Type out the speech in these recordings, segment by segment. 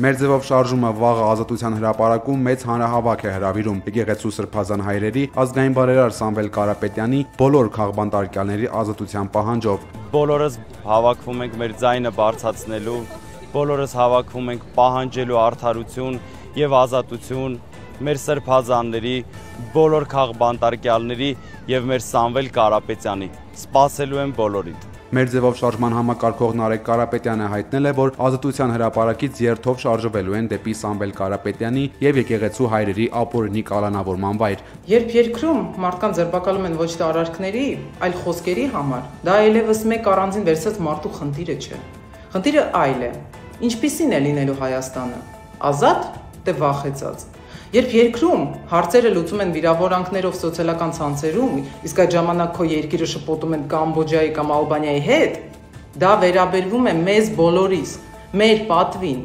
Մեր ձևով շարժումը վաղը Ազատության հրապարակում մեծ հանրահավաք է հրավիրում եկեղեցու սրբազան հայրերի ազգային բարերար Սամվել Կարապետյանի բոլոր քաղբանտարկյալների ազատության պահանջով։ Բոլորս հավաքվում ենք մեր ձայնը բարձրացնելու, բոլորս հավաքվում ենք պահանջելու արդարություն եւ ազատություն մեր սրբազանների, բոլոր քաղբանտարկյալների եւ մեր Սամվել Կարապետյանի։ Սպասելու եմ բոլորիդ։ Մեր ձևով շարժման համակարգող Նարեկ Կարապետյանը հայտնել է, որ Ազատության հրապարակից երթով շարժվելու են դեպի Սամվել Կարապետյանի եւ եկեղեցու հայրերի ապօրինի կալանավորման վայր։ Երբ երկրում մարդկանց ձերբակալում են ոչ թե արարքների, այլ խոսքերի համար, դա այլևս մեկ առանձին վերցած մարդու խնդիրը չէ։ Խնդիրը այլ է։ Ինչպիսին է լինելու Հայաստանը։ Ազատ, թե վախեցած։ Երբ երկրում հարցերը լուծում են վիրավորանքներով սոցիալական ցանցերում, իսկ այդ ժամանակ քո երկիրը շփոթում են Կամբոջայի կամ Ալբանիայի հետ, դա վերաբերվում է մեզ բոլորիս, մեր պատվին։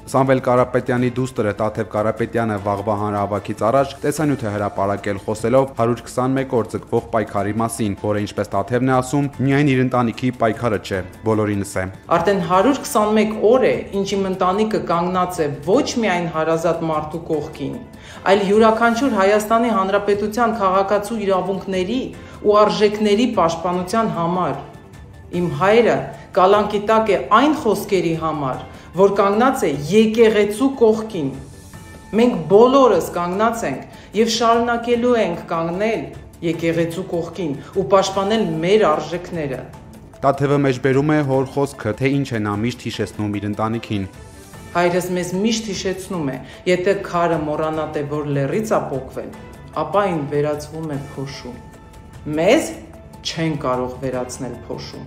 Սամվել Կարապետյանի դուստրը Տաթև Կարապետյանը վաղվա հանրահավաքից առաջ տեսանյութ է հրապարակել խոսելով 121 օր ձգվող պայքարի մասին, որը ինչպես Տաթևն է ասում, միայն իր ընտանիքի պայքարը չէ, բոլորինս է։ Արդեն 121 օր է, ինչ իմ ընտանիքը կանգնած է ոչ միայն հարազատ մարդու կողքին, այլ յուրաքանչյուր Հայաստանի Հանրապետության քաղաքացու իրավունքների ու արժեքների պաշտպանության համար։ Իմ հայրը կալանքի տակ է այն խոսքերի համար, որ կանգնած է եկեղեցու կողքին։ Մենք բոլորս կանգնած ենք եւ շարունակելու ենք կանգնել եկեղեցու կողքին ու պաշտպանել մեր արժեքները։ Տաթևը մեջբերում է հոր խոսքը, թե ինչ է նա միշտ հիշեցնում իր ընտանիքին։ Հայրս մեզ միշտ հիշեցնում է, եթե քարը մոռանա թե որ լեռից է պոկվել, ապա այն վերածվում է փոշու։ Մեզ չեն կարող վերացնել փոշու։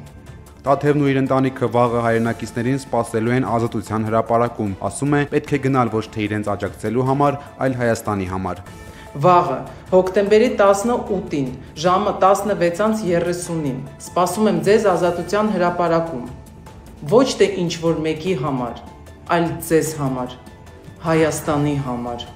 Տաթևն ու իր ընտանիքը վաղը հայրենակիցներին սպասելու են Ազատության հրապարակում, ասում է, պետք է գնալ ոչ թե իրենց աջակցելու համար, այլ Հայաստանի համար։ Վաղը, հոկտեմբերի 18-ին, ժամը 16:30-ին, սպասում եմ ձեզ Ազատության հրապարակում։ Ոչ թե ինչ որ մեկի համար, այլ ձեզ համար, Հայաստանի համար։